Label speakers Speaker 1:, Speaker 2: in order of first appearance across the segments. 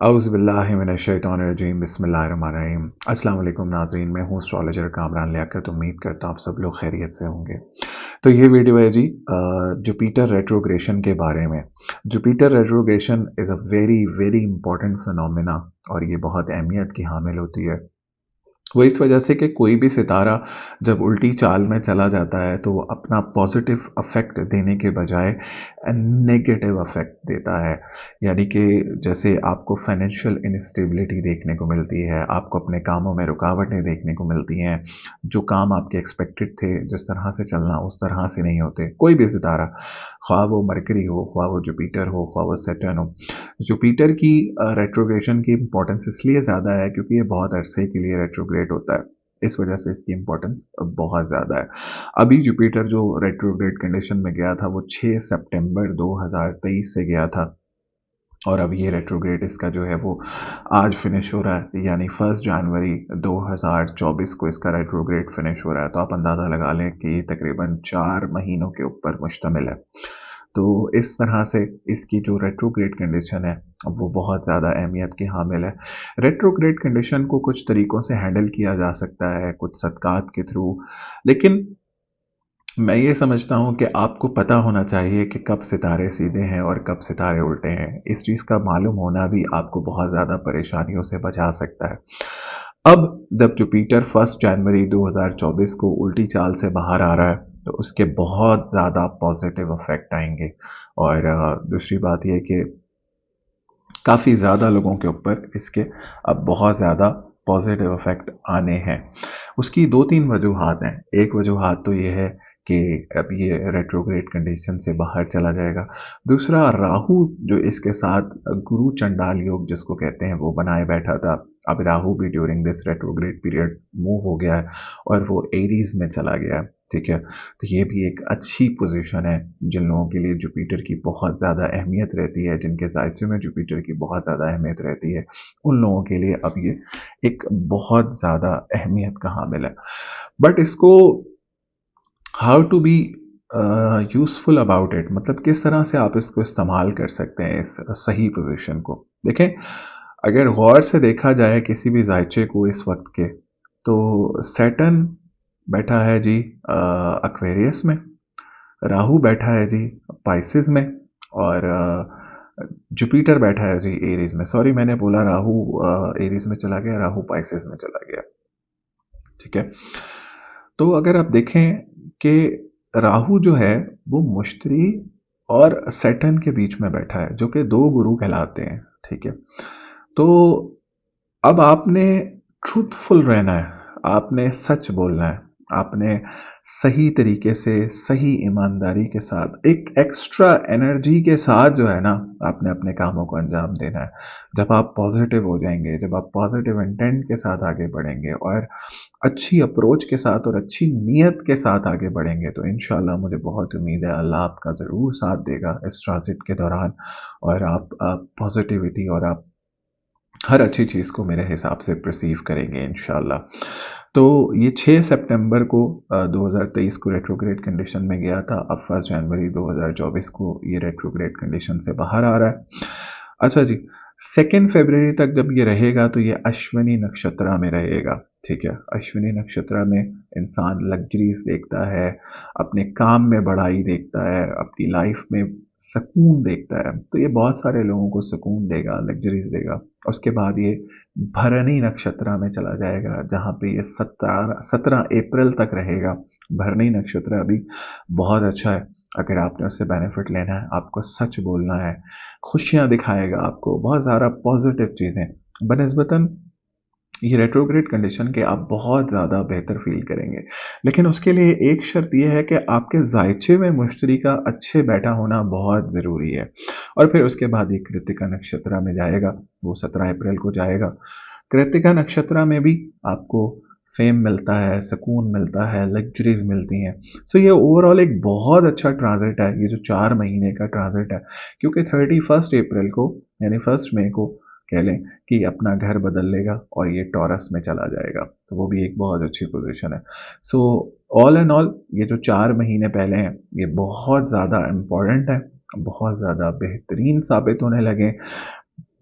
Speaker 1: औज़ुबिल्लाहिमिनश्शैतानिर्रजीम बिस्मिल्लाहिर्रहमानिर्रहीम। अस्सलाम वालेकुम नाज़रीन, मैं हूँ एस्ट्रोलॉजर कामरान लियाकत। उम्मीद करता हूँ आप सब लोग खैरियत से होंगे। तो ये वीडियो है जी जुपिटर रेट्रोग्रेशन के बारे में। Jupiter retrogression is a very very important phenomena और ये बहुत अहमियत की हामिल होती है। वो इस वजह से कि कोई भी सितारा जब उल्टी चाल में चला जाता है तो वो अपना पॉजिटिव अफेक्ट देने के बजाय नेगेटिव अफेक्ट देता है। यानी कि जैसे आपको फाइनेंशियल इनस्टेबिलिटी देखने को मिलती है, आपको अपने कामों में रुकावटें देखने को मिलती हैं, जो काम आपके एक्सपेक्टेड थे जिस तरह से चलना उस तरह से नहीं होते। कोई भी सितारा, ख्वाह वो मरकरी हो, ख्वाह वो जुपिटर हो, ख्वाह वो सैटर्न हो। जुपिटर की रेट्रोग्रेशन की इंपॉर्टेंस इसलिए ज़्यादा है क्योंकि ये बहुत अरसे के लिए रेट्रोग्रेट होता है। इस वजह से इसकी इंपॉर्टेंस बहुत ज़्यादा है। अभी जुपिटर जो रेट्रोग्रेड कंडीशन में गया था वो 6 सितंबर 2023 से गया था और अब ये रेट्रोग्रेड इसका जो है वो आज फिनिश हो रहा है, यानी 1 जनवरी 2024 को इसका रेट्रोग्रेड फिनिश हो रहा है। तो आप अंदाज़ा लगा लें कि ये तकरीबन 4 महीनों के ऊपर मुश्तमिल है। तो इस तरह से इसकी जो रेट्रोग्रेड कंडीशन है वो बहुत ज़्यादा अहमियत की हामिल है। रेट्रोग्रेड कंडीशन को कुछ तरीकों से हैंडल किया जा सकता है, कुछ सदक़ात के थ्रू, लेकिन मैं ये समझता हूँ कि आपको पता होना चाहिए कि कब सितारे सीधे हैं और कब सितारे उल्टे हैं। इस चीज़ का मालूम होना भी आपको बहुत ज़्यादा परेशानियों से बचा सकता है। अब जब जुपिटर 1 जनवरी 2024 को उल्टी चाल से बाहर आ रहा है तो उसके बहुत ज़्यादा पॉजिटिव इफेक्ट आएंगे और दूसरी बात यह कि काफ़ी ज़्यादा लोगों के ऊपर इसके अब बहुत ज़्यादा पॉजिटिव इफेक्ट आने हैं। उसकी 2-3 वजूहात हैं। एक वजूहात तो ये है कि अब ये रेट्रोग्रेड कंडीशन से बाहर चला जाएगा। दूसरा, राहु जो इसके साथ गुरु चंडाल योग जिसको कहते हैं वो बनाए बैठा था। अब राहु भी during this retrograde period move हो गया है और वो एरीज में चला गया है। ठीक है, तो ये भी एक अच्छी पोजीशन है जिन लोगों के लिए जुपिटर की बहुत ज़्यादा अहमियत रहती है, जिनके ज़ायचे में जुपिटर की बहुत ज़्यादा अहमियत रहती है, उन लोगों के लिए अब ये एक बहुत ज़्यादा अहमियत का हामिल है। बट इसको how to be useful about it, मतलब किस तरह से आप इसको इस्तेमाल कर सकते हैं इस सही पोजीशन को। देखें, अगर गौर से देखा जाए किसी भी जायचे को इस वक्त के, तो सैटर्न बैठा है जी एक्वेरियस में, राहु बैठा है जी पाइसिस में और जुपिटर बैठा है जी एरीज में। सॉरी, मैंने बोला राहु एरीज में चला गया, राहु पाइसिस में चला गया। ठीक है, तो अगर आप देखें कि राहु जो है वो मुश्तरी और सैटर्न के बीच में बैठा है, जो कि दो गुरु कहलाते हैं। ठीक है, तो अब आपने ट्रूथफुल रहना है, आपने सच बोलना है, आपने सही तरीके से, सही ईमानदारी के साथ, एक एक्स्ट्रा एनर्जी के साथ जो है ना, आपने अपने कामों को अंजाम देना है। जब आप पॉजिटिव हो जाएंगे, जब आप पॉजिटिव इंटेंट के साथ आगे बढ़ेंगे और अच्छी अप्रोच के साथ और अच्छी नीयत के साथ आगे बढ़ेंगे, तो इंशाल्लाह मुझे बहुत उम्मीद है अल्लाह आपका ज़रूर साथ देगा इस ट्रांजिट के दौरान और आप पॉजिटिविटी और आप हर अच्छी चीज़ को मेरे हिसाब से परसीव करेंगे इंशाल्लाह। तो ये 6 सितंबर को 2023 को रेट्रोग्रेड कंडीशन में गया था। अब 1 जनवरी 2024 को ये रेट्रोग्रेड कंडीशन से बाहर आ रहा है। अच्छा जी, 2 फरवरी तक जब ये रहेगा तो ये अश्विनी नक्षत्र में रहेगा। ठीक है, अश्विनी नक्षत्र में इंसान लग्जरीज देखता है, अपने काम में बढ़ाई देखता है, अपनी लाइफ में सुकून देखता है। तो ये बहुत सारे लोगों को सुकून देगा, लग्जरीज देगा। उसके बाद ये भरणी नक्षत्र में चला जाएगा, जहाँ पे ये 17 अप्रैल तक रहेगा। भरणी नक्षत्र अभी बहुत अच्छा है, अगर आपने उससे बेनिफिट लेना है, आपको सच बोलना है, खुशियां दिखाएगा आपको, बहुत सारा पॉजिटिव चीज़ें बनस्बतन ये रेट्रोग्रेड कंडीशन के आप बहुत ज़्यादा बेहतर फील करेंगे। लेकिन उसके लिए एक शर्त यह है कि आपके जायचे में मुश्तरी का अच्छे बैठा होना बहुत ज़रूरी है। और फिर उसके बाद ये कृतिका नक्षत्र में जाएगा, वो 17 अप्रैल को जाएगा। कृतिका नक्षत्र में भी आपको फेम मिलता है, सुकून मिलता है, लग्जरीज मिलती हैं। सो ये ओवरऑल एक बहुत अच्छा ट्रांजिट है, ये जो 4 महीने का ट्रांजिट है, क्योंकि 31 अप्रैल को यानी 1 मई को कह लें कि अपना घर बदल लेगा और ये टॉरस में चला जाएगा, तो वो भी एक बहुत अच्छी पोजीशन है। सो ऑल एंड ऑल ये जो 4 महीने पहले हैं ये बहुत ज़्यादा इम्पोर्टेंट है, बहुत ज़्यादा बेहतरीन साबित होने लगे।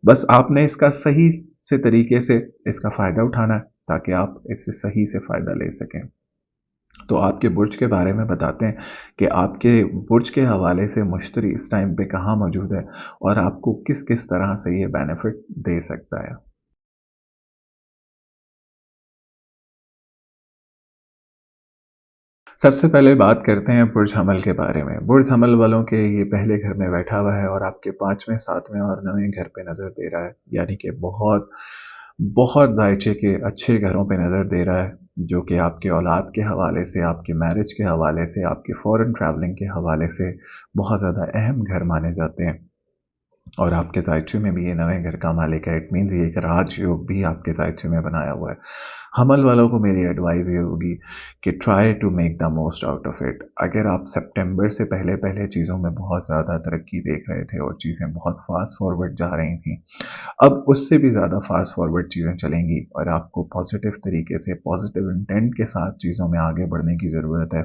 Speaker 1: बस आपने इसका सही से तरीके से इसका फ़ायदा उठाना है ताकि आप इससे सही से फ़ायदा ले सकें। तो आपके बुर्ज के बारे में बताते हैं कि आपके बुर्ज के हवाले से मुश्तरी इस टाइम पे कहाँ मौजूद है और आपको किस किस तरह से ये बेनिफिट दे सकता है। सबसे पहले बात करते हैं बुर्ज हमल के बारे में। बुर्ज हमल वालों के ये पहले घर में बैठा हुआ है और आपके 5वें, 7वें और 9वें घर पे नज़र दे रहा है। यानी कि बहुत, बहुत दायचे के अच्छे घरों पे नज़र दे रहा है, जो कि आपके औलाद के हवाले से, आपकी मैरिज के हवाले से, आपकी फ़ॉरेन ट्रैवलिंग के हवाले से बहुत ज़्यादा अहम घर माने जाते हैं। और आपके दायचे में भी ये नए घर का मालिक है। इट मीन्स ये एक राजयोग भी आपके दायचे में बनाया हुआ है। हमल वालों को मेरी एडवाइस ये होगी कि try to make the most out of it. अगर आप सितंबर से पहले पहले चीज़ों में बहुत ज़्यादा तरक्की देख रहे थे और चीज़ें बहुत फास्ट फॉरवर्ड जा रही थी, अब उससे भी ज़्यादा फास्ट फॉरवर्ड चीज़ें चलेंगी और आपको पॉजिटिव तरीके से, पॉजिटिव इंटेंट के साथ चीज़ों में आगे बढ़ने की ज़रूरत है।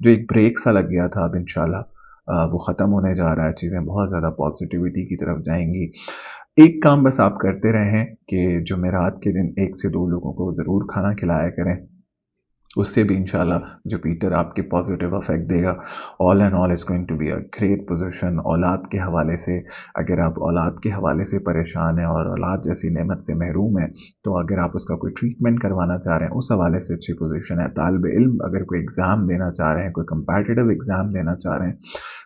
Speaker 1: जो एक ब्रेक सा लग गया था, अब इंशाल्लाह वो ख़त्म होने जा रहा है। चीज़ें बहुत ज़्यादा पॉजिटिविटी की तरफ जाएंगी। एक काम बस आप करते रहें कि जुमेरात के दिन 1 से 2 लोगों को ज़रूर खाना खिलाया करें। उससे भी इंशाल्लाह जुपिटर आपके पॉजिटिव इफेक्ट देगा। All and all is going to be a great position. औलाद के हवाले से, अगर आप औलाद के हवाले से परेशान हैं और औलाद जैसी नेमत से महरूम हैं, तो अगर आप उसका कोई ट्रीटमेंट करवाना चाह रहे हैं, उस हवाले से अच्छी पोजीशन है। तालिब इल्म अगर कोई एग्ज़ाम देना चाह रहे हैं, कोई कंपेटिटिव एग्ज़ाम देना चाह रहे हैं,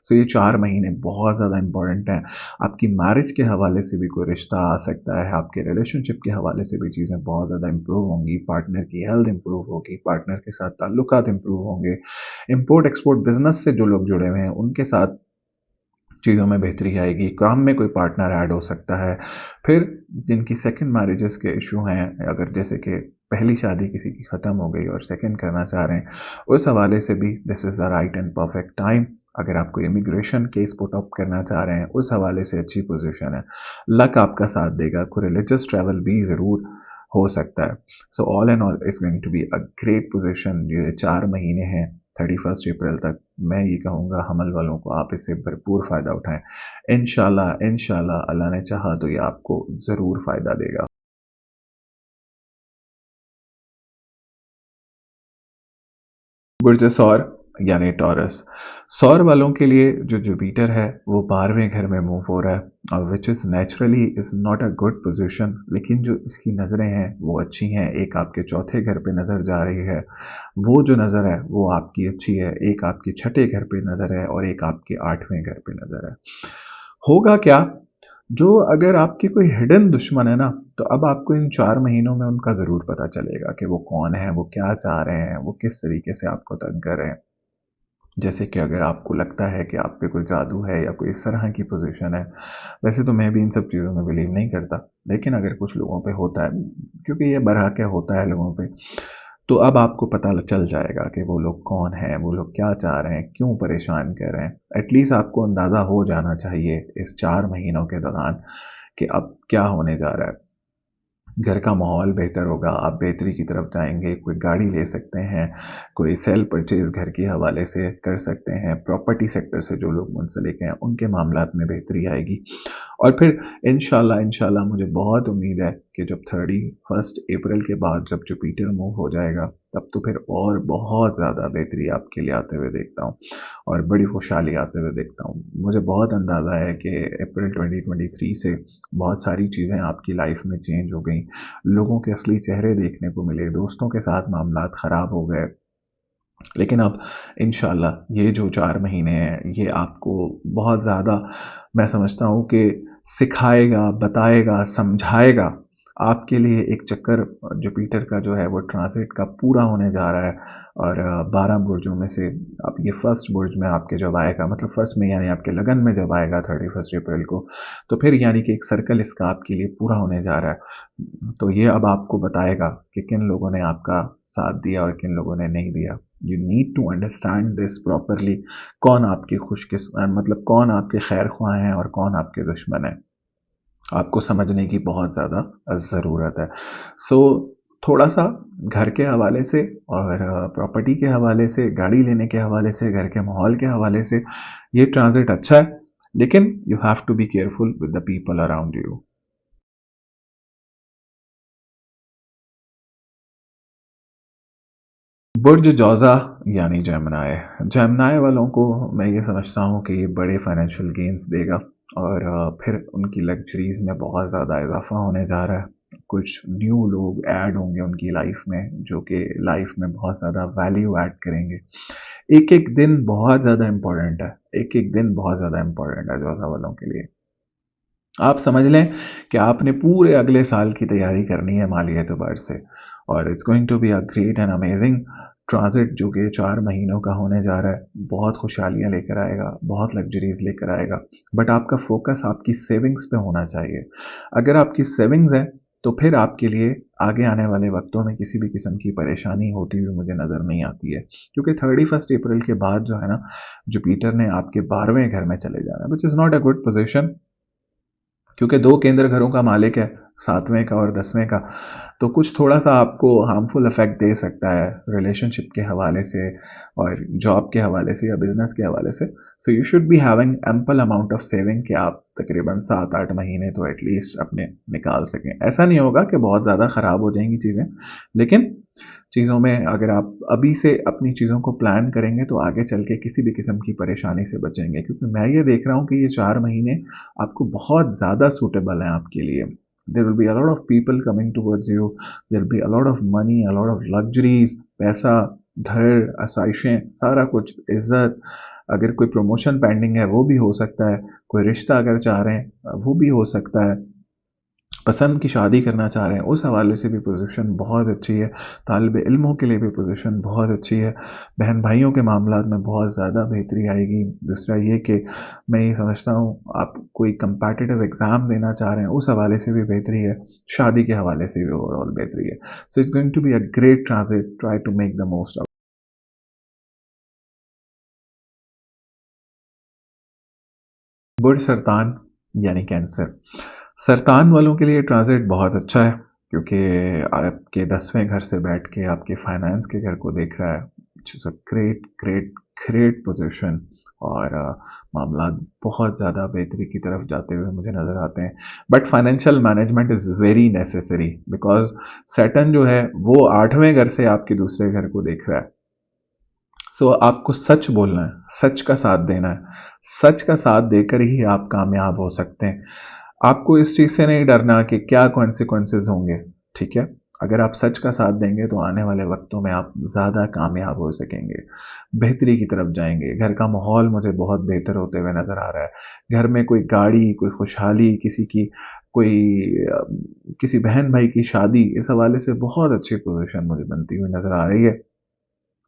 Speaker 1: सो ये 4 महीने बहुत ज़्यादा इंपॉर्टेंट हैं। आपकी मैरिज के हवाले से भी कोई रिश्ता आ सकता है, आपके रिलेशनशिप के हवाले से भी चीज़ें बहुत ज़्यादा इंप्रूव होंगी, पार्टनर की हेल्थ इंप्रूव होगी, पार्टनर के साथ ताल्लुकात इंप्रूव होंगे। इंपोर्ट एक्सपोर्ट बिजनेस से जो लोग जुड़े हुए हैं उनके साथ चीज़ों में बेहतरी आएगी, काम में कोई पार्टनर ऐड हो सकता है। फिर जिनकी सेकंड मैरिजेस के इशू हैं, अगर जैसे कि पहली शादी किसी की ख़त्म हो गई और सेकंड करना चाह रहे हैं, उस हवाले से भी this is the right and perfect time. अगर आप कोई इमिग्रेशन केस पुट अप करना चाह रहे हैं, उस हवाले से अच्छी पोजीशन है। लक आपका साथ देगा। कोई रिलीजियस ट्रैवल भी ज़रूर हो सकता है। So all and all is going to be a great position. ये 4 महीने हैं 31 अप्रैल तक। मैं ये कहूँगा हमल वालों को आप इससे भरपूर फ़ायदा उठाएँ। इंशाल्लाह, इंशाल्लाह अल्लाह ने चाहा तो ये आपको ज़रूर फ़ायदा देगा। बुर्ज सौर यानी टॉरस। सौर वालों के लिए जो जुपिटर है वो 12वें घर में मूव हो रहा है और which is naturally is not a good position, लेकिन जो इसकी नज़रें हैं वो अच्छी हैं। एक आपके चौथे घर पे नज़र जा रही है, वो जो नज़र है वो आपकी अच्छी है। एक आपके छठे घर पे नज़र है और एक आपके 8वें घर पे नज़र है। होगा क्या, जो अगर आपके कोई हिडन दुश्मन है ना, तो अब आपको इन 4 महीनों में उनका ज़रूर पता चलेगा कि वो कौन है, वो क्या चाह रहे हैं, वो किस तरीके से आपको तंग कर रहे हैं। जैसे कि अगर आपको लगता है कि आप पे कोई जादू है या कोई इस तरह की पोजीशन है, वैसे तो मैं भी इन सब चीज़ों में बिलीव नहीं करता, लेकिन अगर कुछ लोगों पे होता है, क्योंकि ये बरहक होता है लोगों पे, तो अब आपको पता चल जाएगा कि वो लोग कौन हैं, वो लोग क्या चाह रहे हैं, क्यों परेशान कर रहे हैं। एटलीस्ट आपको अंदाज़ा हो जाना चाहिए इस 4 महीनों के दौरान कि अब क्या होने जा रहा है। घर का माहौल बेहतर होगा, आप बेहतरी की तरफ जाएँगे, कोई गाड़ी ले सकते हैं, कोई सेल परचेज़ घर के हवाले से कर सकते हैं, प्रॉपर्टी सेक्टर से जो लोग मुंसलिक हैं, उनके मामलात में बेहतरी आएगी। और फिर इंशाल्लाह इंशाल्लाह मुझे बहुत उम्मीद है कि जब 31 अप्रैल के बाद जब जुपिटर मूव हो जाएगा, तब तो फिर और बहुत ज़्यादा बेहतरी आपके लिए आते हुए देखता हूँ और बड़ी खुशहाली आते हुए देखता हूँ। मुझे बहुत अंदाज़ा है कि अप्रैल 2023 से बहुत सारी चीज़ें आपकी लाइफ में चेंज हो गई। लोगों के असली चेहरे देखने को मिले, दोस्तों के साथ मामलात ख़राब हो गए। लेकिन अब इंशाल्लाह ये जो 4 महीने हैं, ये आपको बहुत ज़्यादा, मैं समझता हूँ कि सिखाएगा, बताएगा, समझाएगा। आपके लिए एक चक्कर जुपिटर का जो है वो ट्रांज़िट का पूरा होने जा रहा है और 12 बुर्जों में से अब ये फर्स्ट बुर्ज में आपके जब आएगा, मतलब फर्स्ट में यानी आपके लगन में जब आएगा 31 अप्रैल को, तो फिर यानी कि एक सर्कल इसका आपके लिए पूरा होने जा रहा है। तो ये अब आपको बताएगा कि किन लोगों ने आपका साथ दिया और किन लोगों ने नहीं दिया। You need to understand this properly. कौन आपके मतलब कौन आपके खैर ख्वाह हैं और कौन आपके दुश्मन हैं, आपको समझने की बहुत ज़्यादा ज़रूरत है। सो थोड़ा सा घर के हवाले से और प्रॉपर्टी के हवाले से, गाड़ी लेने के हवाले से, घर के माहौल के हवाले से ये ट्रांजिट अच्छा है, लेकिन you have to be careful with the people around you. बुर्ज जौज़ा यानी जेमिनी। जेमिनी वालों को मैं ये समझता हूँ कि ये बड़े फाइनेंशियल गेन्स देगा और फिर उनकी लग्जरीज़ में बहुत ज़्यादा इजाफा होने जा रहा है। कुछ न्यू लोग ऐड होंगे उनकी लाइफ में जो कि लाइफ में बहुत ज़्यादा वैल्यू ऐड करेंगे। एक एक दिन बहुत ज़्यादा इम्पोर्टेंट है, एक एक दिन बहुत ज़्यादा इम्पोर्टेंट है जौज़ा वालों के लिए। आप समझ लें कि आपने पूरे अगले साल की तैयारी करनी है माली एतबार से और it's going to be a great and amazing transit जो कि 4 महीनों का होने जा रहा है। बहुत खुशहालियाँ लेकर आएगा, बहुत लग्जरीज लेकर आएगा, बट आपका फोकस आपकी सेविंग्स पे होना चाहिए। अगर आपकी सेविंग्स है तो फिर आपके लिए आगे आने वाले वक्तों में किसी भी किस्म की परेशानी होती हुई मुझे नज़र नहीं आती है, क्योंकि 31 अप्रैल के बाद जो है ना, जुपिटर ने आपके 12वें घर में चले जाना है, which is not a good position, क्योंकि दो केंद्र घरों का मालिक है, 7वें का और 10वें का। तो कुछ थोड़ा सा आपको हार्मफुल इफेक्ट दे सकता है रिलेशनशिप के हवाले से और जॉब के हवाले से या बिजनेस के हवाले से। So you should be having ample amount of saving कि आप तकरीबन 7-8 महीने तो एटलीस्ट अपने निकाल सकें। ऐसा नहीं होगा कि बहुत ज़्यादा ख़राब हो जाएंगी चीज़ें, लेकिन चीज़ों में अगर आप अभी से अपनी चीज़ों को प्लान करेंगे तो आगे चल के किसी भी किस्म की परेशानी से बचेंगे, क्योंकि मैं ये देख रहा हूँ कि ये 4 महीने आपको बहुत ज़्यादा सूटेबल हैं आपके लिए। There will be a lot of people coming towards you, there will be a lot of money, a lot of luxuries, पैसा, घर, आसाइशें, सारा कुछ, इज्जत। अगर कोई प्रमोशन पेंडिंग है वो भी हो सकता है, कोई रिश्ता अगर चाह रहे हैं वो भी हो सकता है, पसंद की शादी करना चाह रहे हैं उस हवाले से भी पोजीशन बहुत अच्छी है, तालिब इल्मों के लिए भी पोजीशन बहुत अच्छी है, बहन भाइयों के मामलात में बहुत ज़्यादा बेहतरी आएगी। दूसरा ये कि मैं ये समझता हूँ आप कोई कंपेटिटिव एग्ज़ाम देना चाह रहे हैं उस हवाले से भी बेहतरी है, शादी के हवाले से भी ओवरऑल बेहतरी है। So it's going to be a great transit, try to make the most of. Budh सरतान यानी कैंसर, सरतान वालों के लिए ट्रांजिट बहुत अच्छा है, क्योंकि आपके 10वें घर से बैठ के आपके फाइनेंस के घर को देख रहा है, which is a great great great position. और मामला बहुत ज़्यादा बेहतरी की तरफ जाते हुए मुझे नज़र आते हैं, but financial management is very necessary, because Saturn जो है वो 8वें घर से आपके दूसरे घर को देख रहा है। सो आपको सच बोलना है, सच का साथ देना है, सच का साथ देकर ही आप कामयाब हो सकते हैं। आपको इस चीज़ से नहीं डरना कि क्या कॉन्सिक्वेंसेस होंगे, ठीक है? अगर आप सच का साथ देंगे तो आने वाले वक्तों में आप ज़्यादा कामयाब हो सकेंगे, बेहतरी की तरफ जाएंगे। घर का माहौल मुझे बहुत बेहतर होते हुए नज़र आ रहा है। घर में कोई गाड़ी, कोई खुशहाली, किसी की कोई किसी बहन भाई की शादी, इस हवाले से बहुत अच्छी पोजीशन मुझे बनती हुई नज़र आ रही है।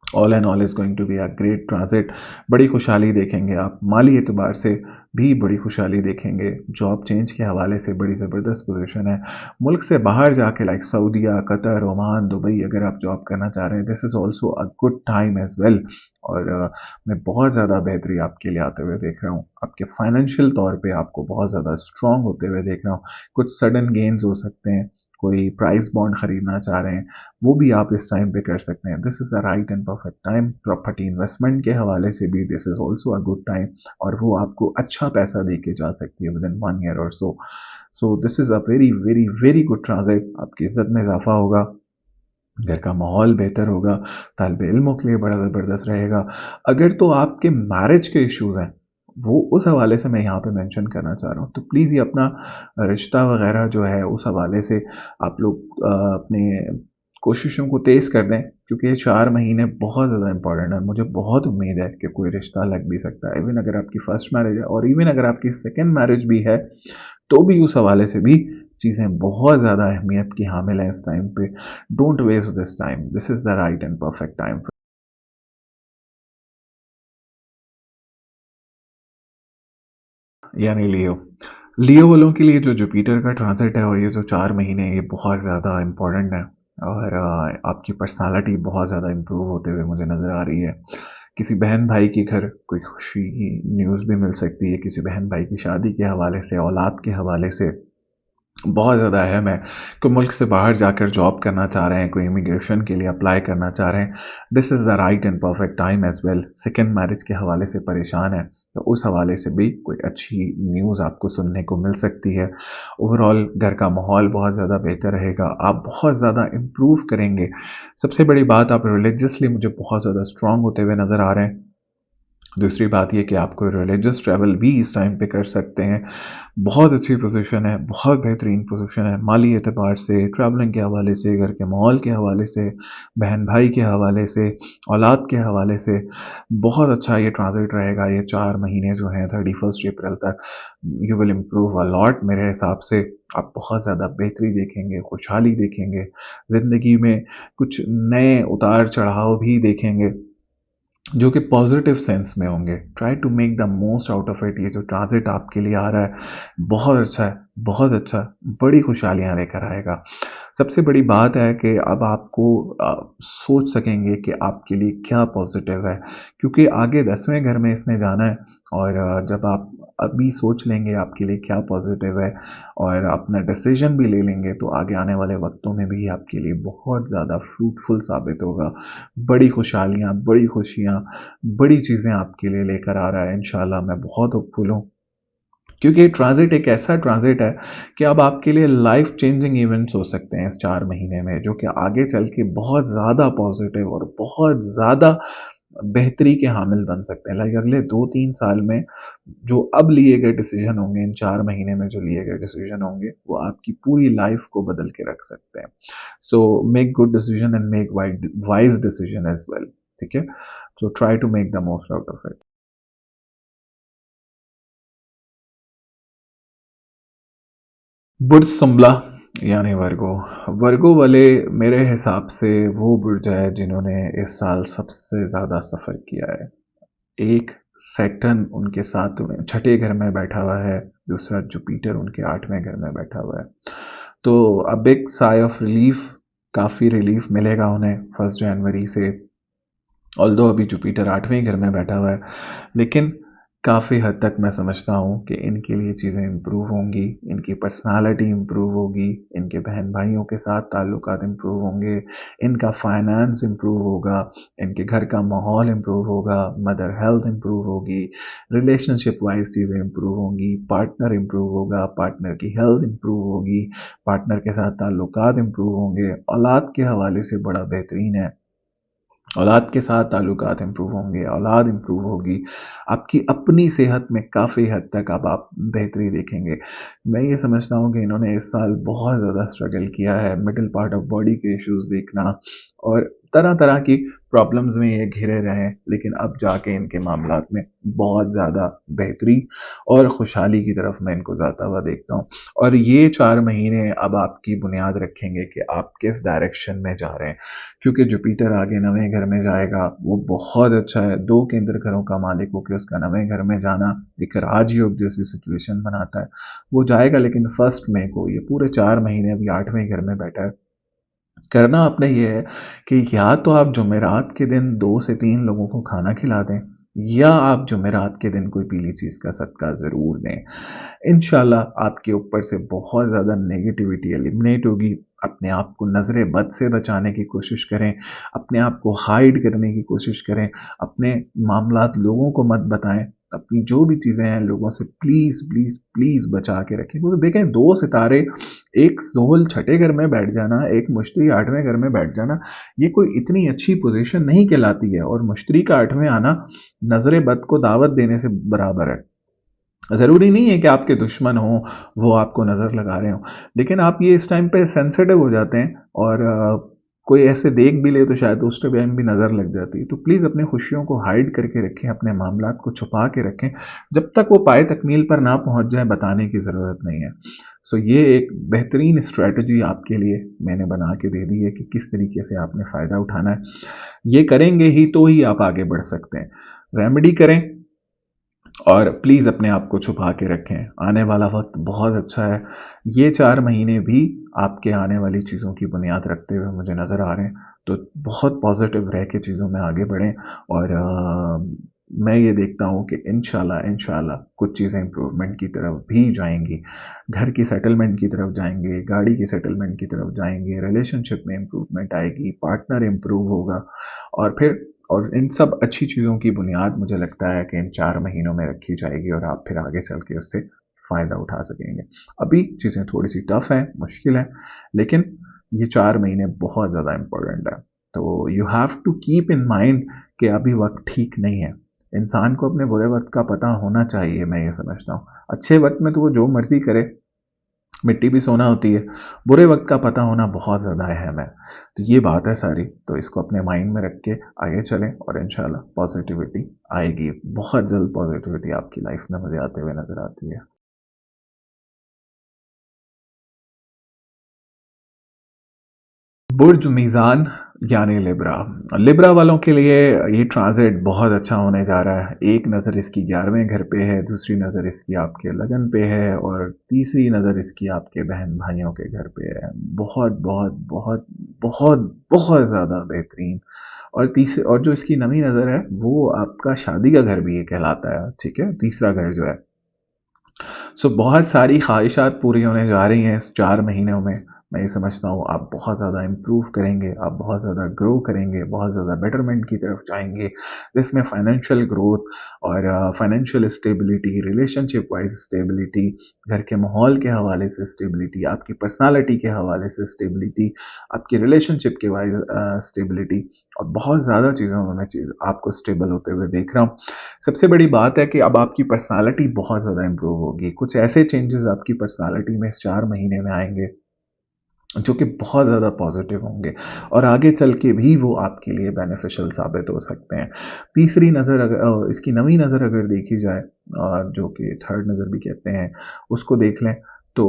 Speaker 1: All and all is going to be a great transit. बड़ी खुशहाली देखेंगे आप, माली एतबार से भी बड़ी खुशहाली देखेंगे, जॉब चेंज के हवाले से बड़ी ज़बरदस्त पोजीशन है। मुल्क से बाहर जाके लाइक सऊदीया, कतर, ओमान, दुबई अगर आप जॉब करना चाह रहे हैं, this is also a good time as well. और मैं बहुत ज़्यादा बेहतरी आपके लिए आते हुए देख रहा हूँ। आपके फाइनेंशियल तौर पे आपको बहुत ज़्यादा स्ट्रॉन्ग होते हुए देख रहा हूँ। कुछ सडन गेन्स हो सकते हैं, कोई प्राइस बॉन्ड खरीदना चाह रहे हैं वो भी आप इस टाइम पे कर सकते हैं। This is a right and perfect time. Property investment के हवाले से भी this is also a good time, और वो आपको अच्छा पैसा दे के जा सकती है विद इन 1 ईयर और so. So this is a very very very good transit. आपकी इज्जत में इजाफा होगा, घर का माहौल बेहतर होगा, तालिब इल्मों के लिए बड़ा ज़बरदस्त रहेगा। अगर तो आपके मैरिज के इश्यूज़ हैं, वो उस हवाले से मैं यहाँ पे मेंशन करना चाह रहा हूँ, तो प्लीज़ ये अपना रिश्ता वगैरह जो है उस हवाले से आप लोग अपने कोशिशों को तेज़ कर दें, क्योंकि ये 4 महीने बहुत ज़्यादा इंपॉर्टेंट है। मुझे बहुत उम्मीद है कि कोई रिश्ता लग भी सकता है, इवन अगर आपकी फर्स्ट मैरिज है और इवन अगर आपकी सेकेंड मैरिज भी है, तो भी उस हवाले से भी चीज़ें बहुत ज़्यादा अहमियत की हामिल हैं इस टाइम पे। Don't waste this time, this is the right and perfect time. यानी लियो, लियो वालों के लिए जो जुपिटर का ट्रांजिट है और ये जो 4 महीने, ये बहुत ज़्यादा इम्पोर्टेंट है। और आपकी पर्सनालिटी बहुत ज़्यादा इम्प्रूव होते हुए मुझे नज़र आ रही है। किसी बहन भाई के घर कोई खुशी की न्यूज़ भी मिल सकती है, किसी बहन भाई की शादी के हवाले से, औलाद के हवाले से। बहुत ज़्यादा अहम है। कोई मुल्क से बाहर जाकर जॉब करना चाह रहे हैं, कोई इमिग्रेशन के लिए अप्लाई करना चाह रहे हैं, this is the right and perfect time as well. Second marriage के हवाले से परेशान है, तो उस हवाले से भी कोई अच्छी न्यूज़ आपको सुनने को मिल सकती है। ओवरऑल घर का माहौल बहुत ज़्यादा बेहतर रहेगा, आप बहुत ज़्यादा इम्प्रूव करेंगे। सबसे बड़ी बात, आप रिलीजियसली मुझे बहुत ज़्यादा स्ट्रॉन्ग होते हुए नज़र आ रहे हैं। दूसरी बात ये कि आप कोई रिलीजियस ट्रैवल भी इस टाइम पे कर सकते हैं। बहुत अच्छी पोज़ीशन है, बहुत बेहतरीन पोज़ीशन है, माली एतबार से, ट्रैवलिंग के हवाले से, घर के माहौल के हवाले से, बहन-भाई के हवाले से, औलाद के हवाले से, बहुत अच्छा ये ट्रांज़िट रहेगा। ये 4 महीने जो हैं 31 अप्रैल तक, you will improve a lot मेरे हिसाब से। आप बहुत ज़्यादा बेहतरी देखेंगे, खुशहाली देखेंगे, ज़िंदगी में कुछ नए उतार-चढ़ाव भी देखेंगे। जो कि पॉजिटिव सेंस में होंगे। Try to make the most out of it. ये जो ट्रांजिट आपके लिए आ रहा है, बहुत अच्छा है, बहुत अच्छा, बड़ी खुशहालियाँ लेकर आएगा। सबसे बड़ी बात है कि अब आपको सोच सकेंगे कि आपके लिए क्या पॉजिटिव है, क्योंकि आगे 10वें घर में इसने जाना है। और जब आप अभी सोच लेंगे आपके लिए क्या पॉजिटिव है और अपना डिसीजन भी ले लेंगे, तो आगे आने वाले वक्तों में भी आपके लिए बहुत ज़्यादा फ्रूटफुल साबित होगा। बड़ी खुशहालियाँ, बड़ी खुशियाँ, बड़ी चीज़ें आपके लिए लेकर आ रहा है इंशाल्लाह। मैं बहुत होपफुल हूँ, क्योंकि ट्रांज़िट एक ऐसा ट्रांज़िट है कि अब आपके लिए लाइफ़ चेंजिंग इवेंट्स हो सकते हैं इस 4 महीने में, जो कि आगे चल के बहुत ज़्यादा पॉज़िटिव और बहुत ज़्यादा बेहतरी के हामिल बन सकते हैं। लाइक अगले 2-3 साल में जो अब लिए गए डिसीज़न होंगे, इन 4 महीने में जो लिए गए डिसीज़न होंगे, वो आपकी पूरी लाइफ़ को बदल के रख सकते हैं। So make good decision and make wise decision as well. ठीक है? So try to make the most out of it. बुर्ज सुम्बला यानी वर्गो। वर्गो वाले मेरे हिसाब से वो बुर्ज है जिन्होंने इस साल सबसे ज़्यादा सफ़र किया है। एक सैटर्न उनके साथ छठे घर में बैठा हुआ है, दूसरा जुपिटर उनके 8वें घर में बैठा हुआ है। तो a big sigh of relief, काफ़ी रिलीफ मिलेगा उन्हें 1 जनवरी से। ऑल्दो अभी जुपिटर 8वें घर में बैठा हुआ है, लेकिन काफ़ी हद तक मैं समझता हूँ कि इनके लिए चीज़ें इम्प्रूव होंगी, इनकी पर्सनालिटी इम्प्रूव होगी, इनके बहन-भाइयों के साथ ताल्लुकात इम्प्रूव होंगे, इनका फाइनेंस इम्प्रूव होगा, इनके घर का माहौल इम्प्रूव होगा, मदर हेल्थ इम्प्रूव होगी, रिलेशनशिप वाइज़ चीज़ें इम्प्रूव होंगी, पार्टनर इम्प्रूव होगा, पार्टनर की हेल्थ इम्प्रूव होगी, पार्टनर के साथ ताल्लुकात इम्प्रूव होंगे, औलाद के हवाले से बड़ा बेहतरीन है। औलाद के साथ ताल्लुकात इम्प्रूव होंगे, औलाद इम्प्रूव होगी, आपकी अपनी सेहत में काफ़ी हद तक अब आप बेहतरी देखेंगे। मैं ये समझता हूँ कि इन्होंने इस साल बहुत ज़्यादा स्ट्रगल किया है, मिडल पार्ट ऑफ बॉडी के इश्यूज़ देखना और तरह-तरह की प्रॉब्लम्स में ये घिरे रहे हैं, लेकिन अब जाके इनके मामलात में बहुत ज़्यादा बेहतरी और खुशहाली की तरफ मैं इनको जाता हुआ देखता हूँ। और ये 4 महीने अब आपकी बुनियाद रखेंगे कि आप किस डायरेक्शन में जा रहे हैं। क्योंकि जुपिटर आगे 9वें घर में जाएगा, वो बहुत अच्छा है। 2 केंद्र घरों का मालिक होके उसका 9वें घर में जाना एक राजयोग जैसी सिचुएशन बनाता है। वो जाएगा लेकिन 1 मई को, ये पूरे 4 महीने अभी 8वें घर में बैठा है। करना आपने ये है कि या तो आप जुमेरात के दिन 2 से 3 लोगों को खाना खिला दें, या आप जुमेरात के दिन कोई पीली चीज़ का सदका ज़रूर दें। इंशाल्लाह आपके ऊपर से बहुत ज़्यादा नेगेटिविटी एलिमिनेट होगी। अपने आप को नज़रे बद से बचाने की कोशिश करें, अपने आप को हाइड करने की कोशिश करें, अपने मामलात लोगों को मत बताएँ, अपनी जो भी चीज़ें हैं लोगों से प्लीज़, प्लीज़, प्लीज़ बचा के रखें। क्योंकि देखें 2 सितारे, एक ज़ोल छठे घर में बैठ जाना, एक मुश्तरी 8वें घर में बैठ जाना, ये कोई इतनी अच्छी पोज़ीशन नहीं कहलाती है। और मुश्तरी का 8वें आना नज़रे बद को दावत देने से बराबर है। ज़रूरी नहीं है कि आपके दुश्मन हों, वो आपको नज़र लगा रहे हों, लेकिन आप ये इस टाइम पे सेंसिटिव हो जाते हैं और कोई ऐसे देख भी ले तो शायद उस टाइम भी नज़र लग जाती है। तो प्लीज़ अपनी खुशियों को हाइड करके रखें, अपने मामलात को छुपा के रखें, जब तक वो पाए तकमील पर ना पहुँच जाए बताने की ज़रूरत नहीं है। सो ये एक बेहतरीन स्ट्रैटेजी आपके लिए मैंने बना के दे दी है कि किस तरीके से आपने फ़ायदा उठाना है। ये करेंगे ही तो ही आप आगे बढ़ सकते हैं। रेमेडी करें और प्लीज़ अपने आप को छुपा के रखें। आने वाला वक्त बहुत अच्छा है। ये 4 महीने भी आपके आने वाली चीज़ों की बुनियाद रखते हुए मुझे नज़र आ रहे हैं। तो बहुत पॉज़िटिव रह के चीज़ों में आगे बढ़ें और मैं ये देखता हूँ कि इंशाल्लाह इंशाल्लाह कुछ चीज़ें इम्प्रूवमेंट की तरफ भी जाएंगी, घर की सेटलमेंट की तरफ जाएंगे, गाड़ी की सेटलमेंट की तरफ जाएंगे, रिलेशनशिप में इम्प्रूवमेंट आएगी, पार्टनर इम्प्रूव होगा। और फिर और इन सब अच्छी चीज़ों की बुनियाद मुझे लगता है कि इन 4 महीनों में रखी जाएगी और आप फिर आगे चल के उससे फ़ायदा उठा सकेंगे। अभी चीज़ें थोड़ी सी टफ हैं, मुश्किल हैं, लेकिन ये 4 महीने बहुत ज़्यादा इम्पोर्टेंट है। तो you have to keep in mind कि अभी वक्त ठीक नहीं है। इंसान को अपने बुरे वक्त का पता होना चाहिए, मैं ये समझता हूँ। अच्छे वक्त में तो वो जो मर्जी करे, मिट्टी भी सोना होती है। बुरे वक्त का पता होना बहुत ज़्यादा अहम है। तो ये बात है सारी, तो इसको अपने माइंड में रख के आगे चलें और इंशाल्लाह पॉजिटिविटी आएगी। बहुत जल्द पॉजिटिविटी आपकी लाइफ में मुझे आते हुए नजर आती है। बुर्ज मीज़ान यानी लिब्रा। लिब्रा वालों के लिए ये ट्रांजिट बहुत अच्छा होने जा रहा है। एक नज़र इसकी 11वें घर पे है, दूसरी नज़र इसकी आपके लगन पे है और तीसरी नज़र इसकी आपके बहन भाइयों के घर पे है। बहुत बहुत बहुत बहुत बहुत ज़्यादा बेहतरीन। और तीसरे और जो इसकी नवी नज़र है वो आपका शादी का घर भी ये कहलाता है, ठीक है, तीसरा घर जो है। सो बहुत सारी ख्वाहिशात पूरी होने जा रही हैं इस 4 महीनों में। मैं ये समझता हूँ आप बहुत ज़्यादा इम्प्रूव करेंगे, आप बहुत ज़्यादा ग्रो करेंगे, बहुत ज़्यादा बेटरमेंट की तरफ जाएंगे, जिसमें फाइनेंशियल ग्रोथ और financial stability, relationship wise stability, घर के माहौल के हवाले से स्टेबिलिटी, आपकी पर्सनालिटी के हवाले से स्टेबिलिटी, आपकी रिलेशनशिप के वाइज स्टेबिलिटी, और बहुत ज़्यादा चीज़ों में मैं चीज़ आपको स्टेबल होते हुए देख रहा हूँ। सबसे बड़ी बात है कि अब आपकी पर्सनालिटी बहुत ज़्यादा इम्प्रूव होगी। कुछ ऐसे चेंजेस आपकी पर्सनालिटी में इस 4 महीने में आएंगे जो कि बहुत ज़्यादा पॉजिटिव होंगे और आगे चल के भी वो आपके लिए बेनिफिशियल साबित हो सकते हैं। तीसरी नज़र अगर इसकी नवी नज़र अगर देखी जाए, जो कि थर्ड नज़र भी कहते हैं, उसको देख लें तो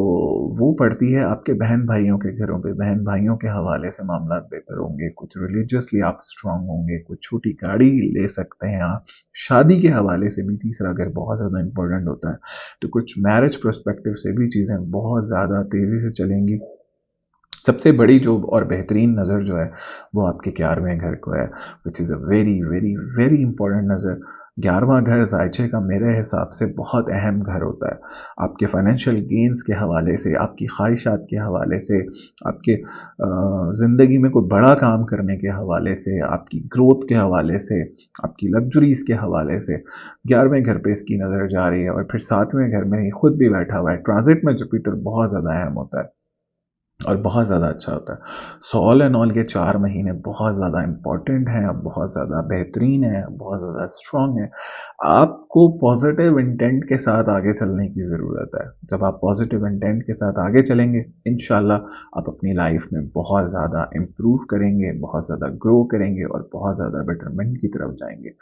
Speaker 1: वो पड़ती है आपके बहन भाइयों के घरों पे। बहन भाइयों के हवाले से मामला बेहतर होंगे, कुछ रिलीजियसली आप स्ट्रांग होंगे, कुछ छोटी गाड़ी ले सकते हैं आप। शादी के हवाले से भी तीसरा घर बहुत ज़्यादा इंपॉर्टेंट होता है। तो कुछ मैरिज पर्सपेक्टिव से भी चीज़ें बहुत ज़्यादा तेज़ी से चलेंगी। सबसे बड़ी जो और बेहतरीन नज़र जो है वो आपके 11वें घर को है, which is a very very very important नज़र। 11वां घर जायचे का मेरे हिसाब से बहुत अहम घर होता है। आपके फाइनेंशियल गेन्स के हवाले से, आपकी ख्वाहिशात के हवाले से, आपके ज़िंदगी में कोई बड़ा काम करने के हवाले से, आपकी ग्रोथ के हवाले से, आपकी लग्जरीज़ के हवाले से 11वें घर पे इसकी नज़र जा रही है। और फिर 7वें घर में ही खुद भी बैठा हुआ है। ट्रांजिट में जुपिटर बहुत ज़्यादा अहम होता है और बहुत ज़्यादा अच्छा होता है। सो ऑल एंड ऑल ये 4 महीने बहुत ज़्यादा इंपॉर्टेंट हैं, बहुत ज़्यादा बेहतरीन है, बहुत ज़्यादा स्ट्रांग है। आपको पॉजिटिव इंटेंट के साथ आगे चलने की ज़रूरत है। जब आप पॉजिटिव इंटेंट के साथ आगे चलेंगे, इंशाल्लाह आप अपनी लाइफ में बहुत ज़्यादा इम्प्रूव करेंगे, बहुत ज़्यादा ग्रो करेंगे और बहुत ज़्यादा बेटरमेंट की तरफ जाएंगे।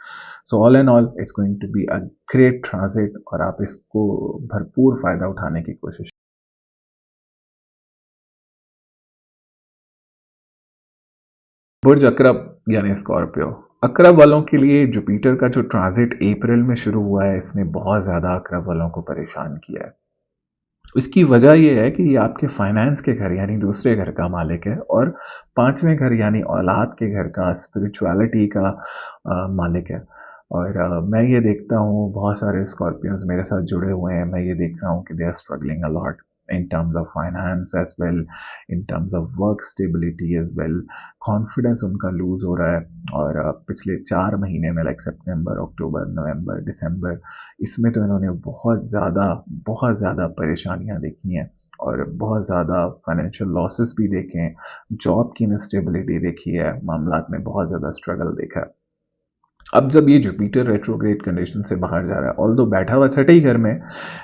Speaker 1: So all and all it's going to be a great transit और आप इसको भरपूर फ़ायदा उठाने की कोशिश। बुर्ज अकरब यानी स्कॉर्पियो। अकरब वालों के लिए जुपिटर का जो ट्रांजिट अप्रैल में शुरू हुआ है, इसने बहुत ज़्यादा अकरब वालों को परेशान किया है। इसकी वजह यह है कि ये आपके फाइनेंस के घर यानी दूसरे घर का मालिक है और 5वें घर यानी औलाद के घर का, स्पिरिचुअलिटी का मालिक है। और मैं ये देखता हूँ बहुत सारे स्कॉर्पियंस मेरे साथ जुड़े हुए हैं। मैं ये देख रहा हूँ कि they are struggling a lot in terms of finance as well, in terms of work stability as well. Confidence उनका लूज हो रहा है। और पिछले 4 महीने में लाइक सितंबर, अक्टूबर, नवंबर, दिसंबर, इसमें तो इन्होंने बहुत ज़्यादा परेशानियां देखी हैं और बहुत ज़्यादा फाइनेंशियल लॉसेस भी देखे हैं। जॉब की इंस्टेबिलिटी देखी है, मामलात में बहुत ज़्यादा स्ट्रगल देखा है। अब जब ये जुपिटर रेट्रोग्रेड कंडीशन से बाहर जा रहा है, ऑल्दो बैठा हुआ छठे ही घर में,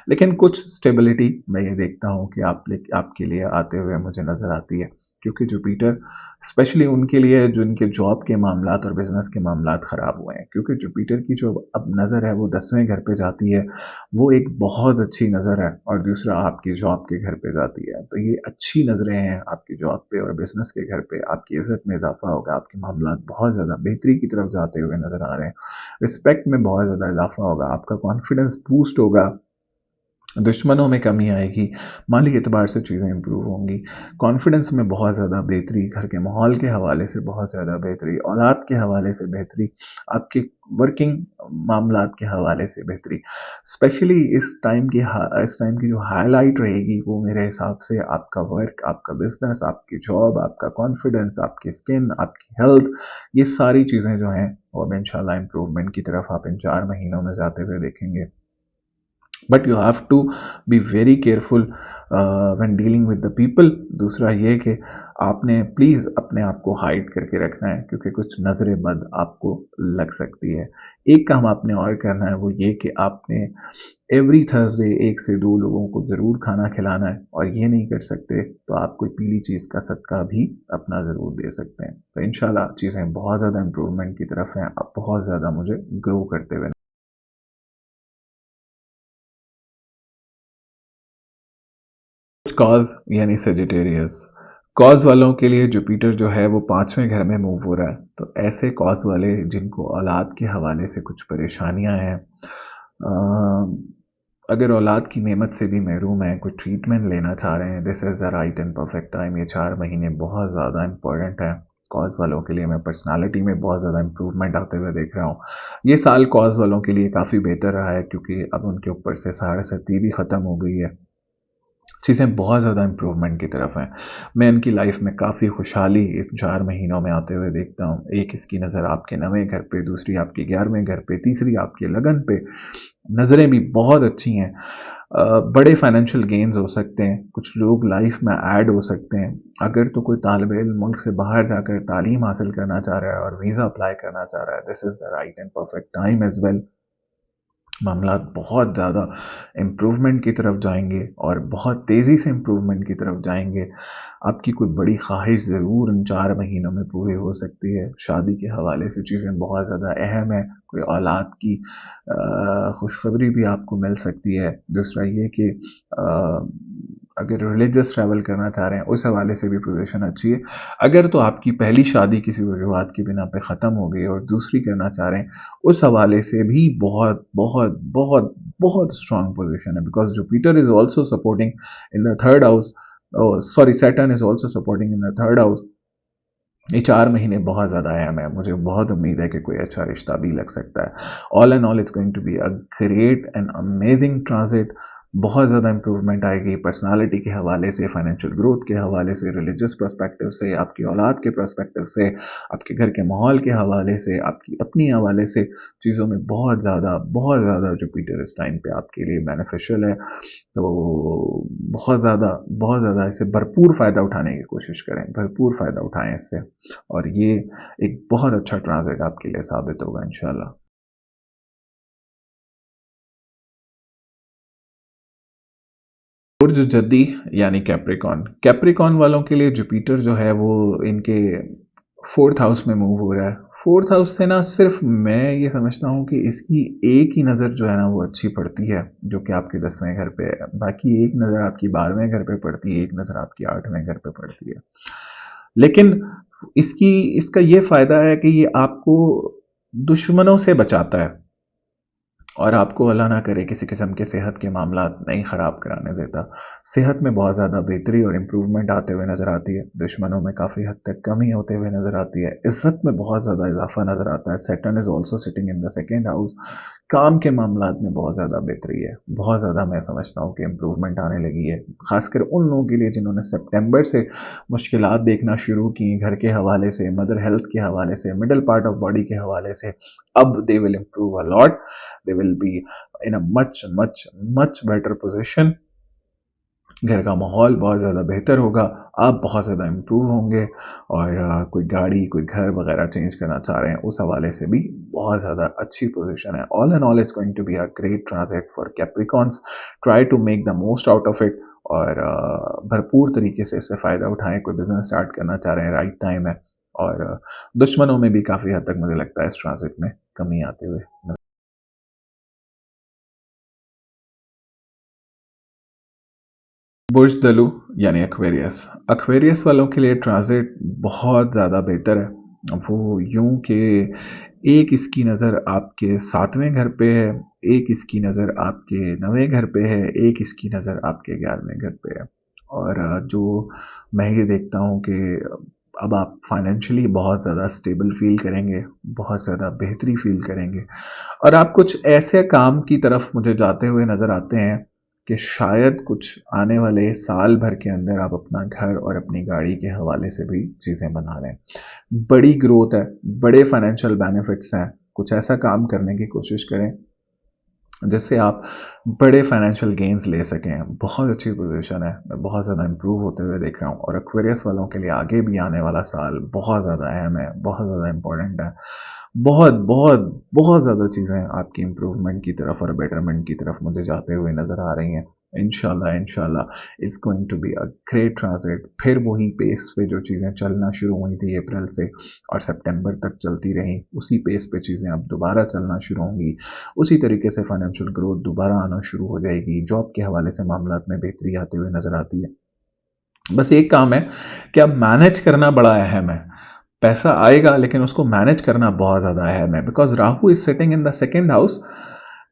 Speaker 1: लेकिन कुछ स्टेबिलिटी मैं ये देखता हूँ कि आपके लिए आते हुए मुझे नजर आती है। क्योंकि जुपिटर स्पेशली उनके लिए जिनके जॉब के मामलात और बिजनेस के मामलात खराब हुए हैं, क्योंकि जुपिटर की जो अब नज़र है वो 10वें घर पे जाती है। वो एक बहुत अच्छी नज़र है और दूसरा आपकी जॉब के घर पे जाती है। तो ये अच्छी नज़रें हैं आपकी जॉब पे और बिजनेस के घर पे। आपकी इज्जत में इजाफा होगा, आपके मामलात बहुत ज़्यादा बेहतरी की तरफ जाते हुए नजर आ रहे हैं। रिस्पेक्ट में बहुत ज़्यादा इजाफा होगा, आपका कॉन्फिडेंस बूस्ट होगा। दुश्मनों में कमी आएगी, माली एतबार से चीज़ें इंप्रूव होंगी, कॉन्फिडेंस में बहुत ज़्यादा बेहतरी, घर के माहौल के हवाले से बहुत ज़्यादा बेहतरी, औलाद के हवाले से बेहतरी, आपके वर्किंग मामलात के हवाले से बेहतरी। स्पेशली इस टाइम की जो हाईलाइट रहेगी वो मेरे हिसाब से आपका वर्क, आपका बिजनेस, आपकी जॉब, आपका कॉन्फिडेंस, आपकी स्किन, आपकी हेल्थ, ये सारी चीज़ें जो हैं वो अब इंशाल्लाह इम्प्रूवमेंट की तरफ आप इन 4 महीनों में जाते हुए देखेंगे। But you have to be very careful when dealing with the people. दूसरा ये कि आपने प्लीज़ अपने आप को हाइड करके रखना है, क्योंकि कुछ नज़रें बद आपको लग सकती है। एक काम आपने और करना है, वो ये कि आपने एवरी थर्सडे 1 से 2 लोगों को ज़रूर खाना खिलाना है, और ये नहीं कर सकते तो आप कोई पीली चीज़ का सदका भी अपना ज़रूर दे सकते हैं। तो इंशाल्लाह चीज़ें बहुत ज़्यादा इम्प्रूवमेंट की तरफ हैं, अब बहुत ज़्यादा मुझे ग्रो करते हुए। कॉज यानी सेजिटेरियस, कॉज वालों के लिए जुपिटर जो है वो 5वें घर में मूव हो रहा है। तो ऐसे कॉज वाले जिनको औलाद के हवाले से कुछ परेशानियां हैं, अगर औलाद की नेमत से भी महरूम है, कोई ट्रीटमेंट लेना चाह रहे हैं, this is the right and perfect time. ये 4 महीने बहुत ज़्यादा इंपॉर्टेंट है कॉज वालों के लिए। मैं पर्सनालिटी में बहुत ज़्यादा इंप्रूवमेंट आते हुए देख रहा हूँ। ये साल कॉज वालों के लिए काफ़ी बेहतर रहा है, क्योंकि अब उनके ऊपर से साढ़े सती भी ख़त्म हो गई है। चीज़ें बहुत ज़्यादा इम्प्रूवमेंट की तरफ हैं। मैं इनकी लाइफ में काफ़ी खुशहाली इस 4 महीनों में आते हुए देखता हूँ। एक इसकी नज़र आपके 9वें घर पे, दूसरी आपके 11वें घर पे, तीसरी आपके लगन पे। नज़रें भी बहुत अच्छी हैं। बड़े फाइनेंशियल गेन्स हो सकते हैं, कुछ लोग लाइफ में ऐड हो सकते हैं। अगर तो कोई तालिब इल्म मुल्क से बाहर जाकर तालीम हासिल करना चाह रहा है और वीज़ा अप्लाई करना चाह रहा है, this is the right and perfect time as well. मामलात बहुत ज़्यादा इम्प्रूवमेंट की तरफ जाएंगे, और बहुत तेज़ी से इम्प्रूवमेंट की तरफ जाएंगे। आपकी कोई बड़ी ख्वाहिश ज़रूर इन 4 महीनों में पूरी हो सकती है। शादी के हवाले से चीज़ें बहुत ज़्यादा अहम है। कोई औलाद की खुशखबरी भी आपको मिल सकती है। दूसरा ये कि अगर रिलीजियस ट्रैवल करना चाह रहे हैं, उस हवाले से भी पोजीशन अच्छी है। अगर तो आपकी पहली शादी किसी वजूहत की बिना पे ख़त्म हो गई और दूसरी करना चाह रहे हैं, उस हवाले से भी बहुत बहुत बहुत बहुत स्ट्रांग पोजीशन है, because Jupiter is also supporting in the third house. Sorry, Saturn is also supporting in the third house. ये 4 महीने बहुत ज़्यादा अहम है। मुझे बहुत उम्मीद है कि कोई अच्छा रिश्ता भी लग सकता है। All and all it's going to be a great and amazing transit. बहुत ज़्यादा इंप्रूवमेंट आएगी पर्सनालिटी के हवाले से, फाइनेंशियल ग्रोथ के हवाले से, रिलीजियस पर्सपेक्टिव से, आपकी औलाद के पर्सपेक्टिव से, आपके घर के माहौल के हवाले से, आपकी अपनी हवाले से। चीज़ों में बहुत ज़्यादा जुपिटर इस टाइम पे आपके लिए बेनिफिशियल है। तो बहुत ज़्यादा इससे भरपूर फ़ायदा उठाने की कोशिश करें, भरपूर फ़ायदा उठाएं इससे, और ये एक बहुत अच्छा ट्रांजिट आपके लिए साबित होगा इंशाल्लाह। बुर्ज जद्दी यानी कैप्रिकॉन, कैप्रिकॉन वालों के लिए जुपिटर जो है वो इनके 4th हाउस में मूव हो रहा है। 4th हाउस से ना सिर्फ मैं ये समझता हूँ कि इसकी एक ही नज़र जो है ना वो अच्छी पड़ती है, जो कि आपके 10वें घर पे है। बाकी एक नज़र आपकी 12वें घर पे पड़ती है, एक नज़र आपकी 8वें घर पे पड़ती है। लेकिन इसका ये फ़ायदा है कि ये आपको दुश्मनों से बचाता है, और आपको अल्लाह ना करे किसी किस्म के सेहत के मामला नहीं ख़राब कराने देता। सेहत में बहुत ज़्यादा बेहतरी और इम्प्रूवमेंट आते हुए नज़र आती है। दुश्मनों में काफ़ी हद तक कमी होते हुए नज़र आती है। इज़्ज़त में बहुत ज़्यादा इजाफा नज़र आता है। Saturn is also sitting in the 2nd house. काम के मामलात में बहुत ज़्यादा बेहतरी है। बहुत ज़्यादा मैं समझता हूँ कि इम्प्रूवमेंट आने लगी है। ख़ासकर उन लोगों के लिए जिन्होंने सितंबर से मुश्किलात देखना शुरू की, घर के हवाले से, मदर हेल्थ के हवाले से, मिडल पार्ट ऑफ बॉडी के हवाले से। अब they will improve a lot. They will be in a much much much better position. घर का माहौल बहुत ज़्यादा बेहतर होगा, आप बहुत ज़्यादा इम्प्रूव होंगे, और कोई गाड़ी, कोई घर वगैरह चेंज करना चाह रहे हैं, उस हवाले से भी बहुत ज़्यादा अच्छी पोजीशन है। All and all it's going to be a great transit for Capricorns. Try to make the most out of it, और भरपूर तरीके से इससे फ़ायदा उठाएं। कोई बिजनेस स्टार्ट करना चाह रहे हैं, राइट टाइम है। और दुश्मनों में भी काफ़ी हद तक मुझे लगता है इस ट्रांजिट में कमी आते हुए। बुर्ज दलू यानी एक्वेरियस, एक्वेरियस वालों के लिए ट्रांजिट बहुत ज़्यादा बेहतर है। वो यूं कि एक इसकी नज़र आपके 7वें घर पे है, एक इसकी नज़र आपके 9वें घर पे है, एक इसकी नज़र आपके 11वें घर पे है। और जो मैं ये देखता हूँ कि अब आप फाइनेंशियली बहुत ज़्यादा स्टेबल फील करेंगे, बहुत ज़्यादा बेहतरी फील करेंगे, और आप कुछ ऐसे काम की तरफ मुझे जाते हुए नज़र आते हैं कि शायद कुछ आने वाले साल भर के अंदर आप अपना घर और अपनी गाड़ी के हवाले से भी चीज़ें बना लें। बड़ी ग्रोथ है, बड़े फाइनेंशियल बेनिफिट्स हैं, कुछ ऐसा काम करने की कोशिश करें जिससे आप बड़े फाइनेंशियल गेन्स ले सकें। बहुत अच्छी पोजीशन है, मैं बहुत ज़्यादा इंप्रूव होते हुए देख रहा हूँ, और एक्वेरियस वालों के लिए आगे भी आने वाला साल बहुत ज़्यादा अहम है, बहुत ज़्यादा इंपॉर्टेंट है। बहुत बहुत बहुत ज़्यादा चीज़ें आपकी इम्प्रूवमेंट की तरफ और बेटरमेंट की तरफ मुझे जाते हुए नज़र आ रही हैं। इंशाल्लाह इंशाल्लाह is going to be a great transit. फिर वही पेस पे जो चीज़ें चलना शुरू हुई थी अप्रैल से और सितंबर तक चलती रहीं, उसी पेस पे चीज़ें अब दोबारा चलना शुरू होंगी। उसी तरीके से फाइनेंशियल ग्रोथ दोबारा आना शुरू हो जाएगी। जॉब के हवाले से मामलात में बेहतरी आते हुए नज़र आती है। बस एक काम है कि अब मैनेज करना बड़ा अहम है। पैसा आएगा लेकिन उसको मैनेज करना बहुत ज़्यादा अहम है, because Rahu is sitting in the second house.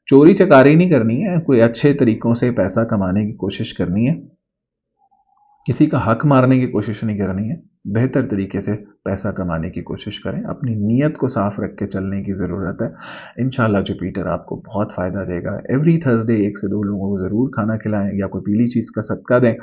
Speaker 1: चोरी चकारी नहीं करनी है, कोई अच्छे तरीकों से पैसा कमाने की कोशिश करनी है, किसी का हक मारने की कोशिश नहीं करनी है। बेहतर तरीके से पैसा कमाने की कोशिश करें, अपनी नीयत को साफ रख के चलने की ज़रूरत है। इंशाल्लाह जुपिटर आपको बहुत फ़ायदा देगा। एवरी थर्सडे 1 से 2 लोगों को ज़रूर खाना खिलाएं या कोई पीली चीज़ का सदका दें।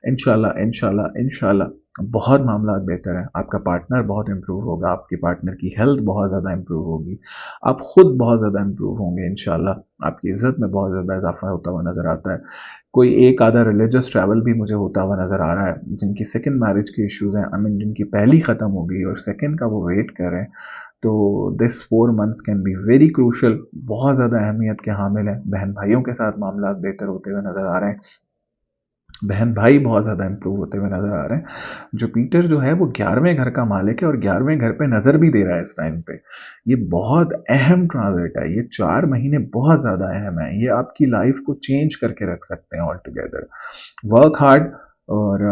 Speaker 1: इंशाल्लाह इंशाल्लाह इंशाल्लाह बहुत मामला बेहतर है। आपका पार्टनर बहुत इंप्रूव होगा, आपके पार्टनर की हेल्थ बहुत ज़्यादा इंप्रूव होगी, आप खुद बहुत ज़्यादा इंप्रूव होंगे इंशाल्लाह। आपकी इज्जत में बहुत ज़्यादा इजाफा होता हुआ नज़र आता है। कोई एक आधा रिलीजियस ट्रैवल भी मुझे होता हुआ नज़र आ रहा है, जिनकी सेकंड मैरिज के इश्यूज़ हैं, आई मीन जिनकी पहली ख़त्म हो गई और सेकंड का वो वेट कर रहे हैं, तो this 4 months can be very crucial, बहुत ज़्यादा अहमियत के हामिल हैं। बहन भाइयों के साथ मामला बेहतर होते हुए नज़र आ रहे हैं, बहन भाई बहुत ज़्यादा इंप्रूव होते हुए नज़र आ रहे हैं। जुपिटर जो है वो 11वें घर का मालिक है और 11वें घर पे नज़र भी दे रहा है इस टाइम पे। ये बहुत अहम ट्रांजिट है, ये 4 महीने बहुत ज़्यादा अहम है, ये आपकी लाइफ को चेंज करके रख सकते हैं ऑल टुगेदर। वर्क हार्ड और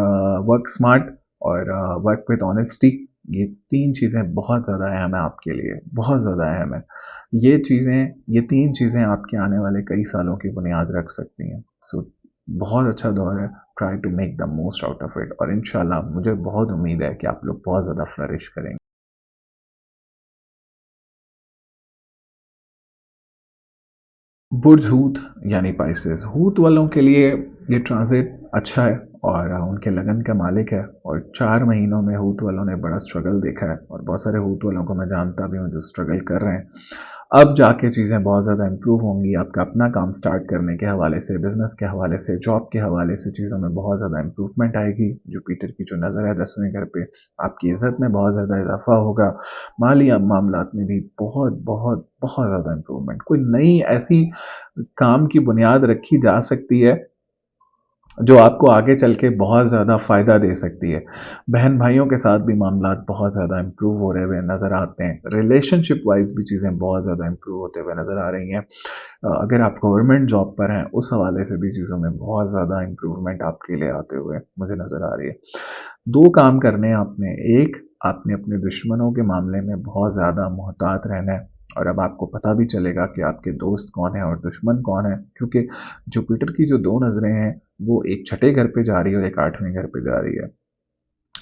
Speaker 1: वर्क स्मार्ट और वर्क विद ऑनेस्टी, ये 3 चीज़ें बहुत ज़्यादा अहम है आपके लिए, बहुत ज़्यादा अहम है। ये 3 चीज़ें आपके आने वाले कई सालों की बुनियाद रख सकती हैं। सो बहुत अच्छा दौर है, try to make the most out of it, और इंशाल्लाह मुझे बहुत उम्मीद है कि आप लोग बहुत ज़्यादा फ्लरिश करेंगे। बुर्ज हूत यानी पाइसेस, हूत वालों के लिए ये ट्रांजिट अच्छा है और उनके लगन का मालिक है, और 4 महीनों में हूत वालों ने बड़ा स्ट्रगल देखा है और बहुत सारे हूत वालों को मैं जानता भी हूँ जो स्ट्रगल कर रहे हैं। अब जाके चीज़ें बहुत ज़्यादा इंप्रूव होंगी, आपका अपना काम स्टार्ट करने के हवाले से, बिजनेस के हवाले से, जॉब के हवाले से चीज़ों में बहुत ज़्यादा इंप्रूवमेंट आएगी। जुपिटर की जो नज़र है 10वें घर पे, आपकी इज्जत में बहुत ज़्यादा इजाफा होगा। माली मामलात में भी बहुत बहुत बहुत ज़्यादा इंप्रूवमेंट, कोई नई ऐसी काम की बुनियाद रखी जा सकती है जो आपको आगे चल के बहुत ज़्यादा फ़ायदा दे सकती है। बहन भाइयों के साथ भी मामलात बहुत ज़्यादा इंप्रूव हो रहे हुए नज़र आते हैं। रिलेशनशिप वाइज भी चीज़ें बहुत ज़्यादा इंप्रूव होते हुए नज़र आ रही हैं। अगर आप गवर्नमेंट जॉब पर हैं, उस हवाले से भी चीज़ों में बहुत ज़्यादा इंप्रूवमेंट आपके लिए आते हुए मुझे नज़र आ रही है। 2 काम करने हैं आपने। एक, आपने अपने दुश्मनों के मामले में बहुत ज़्यादा मोहतात रहना है, और अब आपको पता भी चलेगा कि आपके दोस्त कौन है और दुश्मन कौन है, क्योंकि जुपिटर की जो 2 नज़रें हैं वो एक छठे घर पे जा रही है और एक 8वें घर पे जा रही है।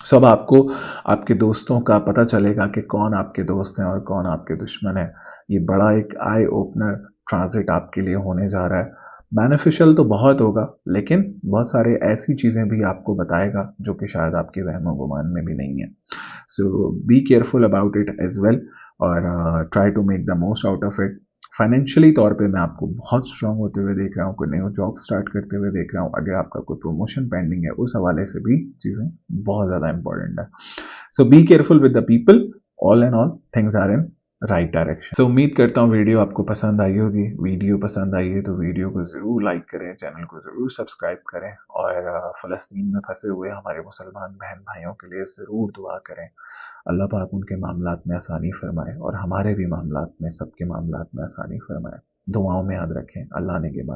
Speaker 1: सब आपको आपके दोस्तों का पता चलेगा कि कौन आपके दोस्त हैं और कौन आपके दुश्मन हैं। ये बड़ा एक आई ओपनर ट्रांजिट आपके लिए होने जा रहा है। बेनिफिशियल तो बहुत होगा, लेकिन बहुत सारे ऐसी चीज़ें भी आपको बताएगा जो कि शायद आपके वहम गुमान में भी नहीं है। So be careful about it as well, और try to make the most out of it. Financially तौर पे मैं आपको बहुत स्ट्रांग होते हुए देख रहा हूँ, कोई न्यू जॉब स्टार्ट करते हुए देख रहा हूँ। अगर आपका कोई प्रमोशन पेंडिंग है, उस हवाले से भी चीज़ें बहुत ज़्यादा इंपॉर्टेंट है। So be careful with the people, all and all things are in right direction. So उम्मीद करता हूँ वीडियो आपको पसंद आई होगी। वीडियो पसंद आई है तो वीडियो को ज़रूर लाइक करें, चैनल को ज़रूर सब्सक्राइब करें, और फ़लस्तीन में फंसे हुए हमारे मुसलमान बहन भाइयों के लिए ज़रूर दुआ करें। अल्लाह पाक उनके मामलात में आसानी फरमाए और हमारे भी मामलात में, सबके मामलात में आसानी फरमाए। दुआओं में याद रखें। अल्लाह ने के बाद